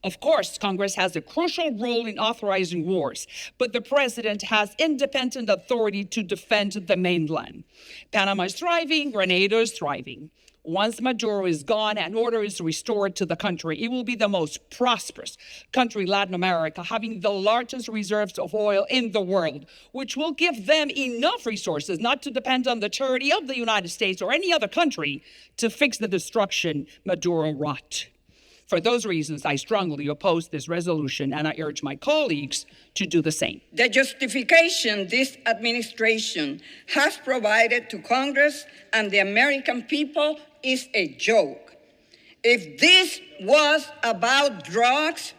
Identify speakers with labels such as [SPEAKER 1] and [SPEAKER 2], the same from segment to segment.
[SPEAKER 1] Of course, Congress has a crucial role in authorizing wars, but the president has independent authority to defend the mainland. Panama is thriving, Grenada is thriving. Once Maduro is gone and order is restored to the country, it will be the most prosperous country in Latin America, having the largest reserves of oil in the world, which will give them enough resources not to depend on the charity of the United States or any other country to fix the destruction Maduro wrought. For those reasons, I strongly oppose this resolution, and I urge my colleagues to do the same.
[SPEAKER 2] The justification this administration has provided to Congress and the American people is a joke. If this was about drugs,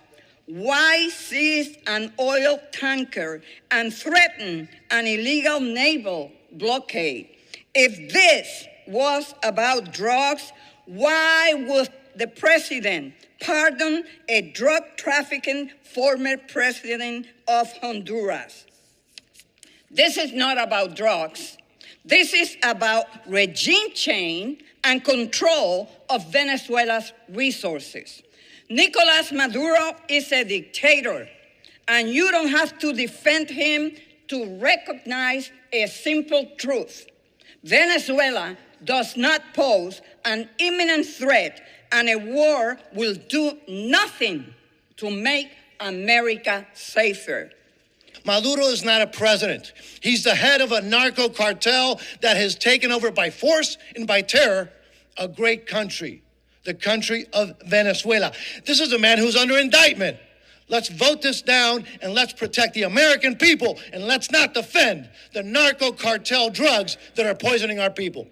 [SPEAKER 2] why seize an oil tanker and threaten an illegal naval blockade? If this was about drugs, why would the president pardon a drug trafficking former president of Honduras? This is not about drugs. This is about regime change and control of Venezuela's resources. Nicolas Maduro is a dictator, and you don't have to defend him to recognize a simple truth. Venezuela does not pose an imminent threat, and a war will do nothing to make America safer.
[SPEAKER 3] Maduro is not a president. He's the head of a narco cartel that has taken over by force and by terror a great country, the country of Venezuela. This is a man who's under indictment. Let's vote this down and let's protect the American people, and let's not defend the narco cartel drugs that are poisoning our people.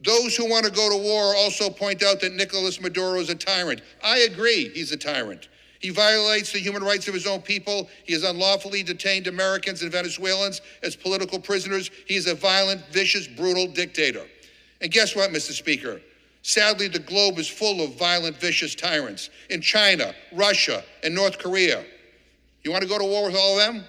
[SPEAKER 4] Those who want to go to war also point out that Nicolas Maduro is a tyrant. I agree, he's a tyrant. He violates the human rights of his own people. He has unlawfully detained Americans and Venezuelans as political prisoners. He is a violent, vicious, brutal dictator. And guess what, Mr. Speaker? Sadly, the globe is full of violent, vicious tyrants in China, Russia, and North Korea. You want to go to war with all of them?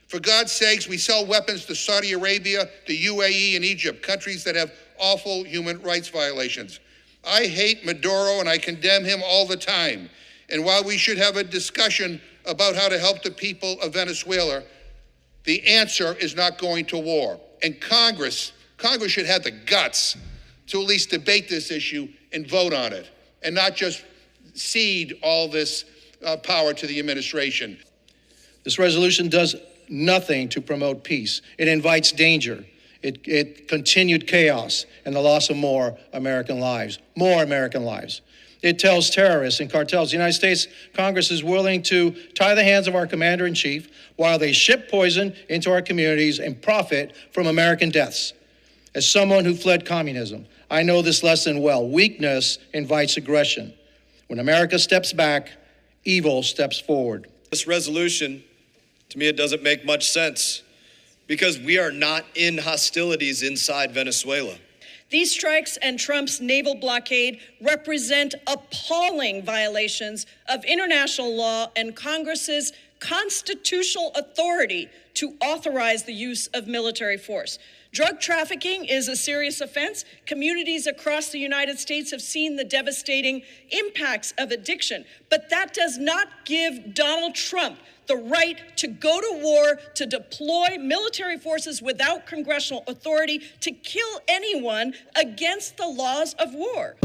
[SPEAKER 4] For God's sakes, we sell weapons to Saudi Arabia, the UAE, and Egypt, countries that have awful human rights violations. I hate Maduro and I condemn him all the time. And while we should have a discussion about how to help the people of Venezuela, the answer is not going to war. And Congress should have the guts to at least debate this issue and vote on it, and not just cede all this power to the administration.
[SPEAKER 3] This resolution does nothing to promote peace. It invites danger. It continued chaos and the loss of more American lives. It tells terrorists and cartels the United States Congress is willing to tie the hands of our commander-in-chief while they ship poison into our communities and profit from American deaths. As someone who fled communism, I know this lesson well. Weakness invites aggression. When America steps back, evil steps forward.
[SPEAKER 5] This resolution, to me, it doesn't make much sense because we are not in hostilities inside Venezuela.
[SPEAKER 6] These strikes and Trump's naval blockade represent appalling violations of international law and Congress's constitutional authority to authorize the use of military force. Drug trafficking is a serious offense. Communities across the United States have seen the devastating impacts of addiction, but that does not give Donald Trump the right to go to war, to deploy military forces without congressional authority, to kill anyone against the laws of war.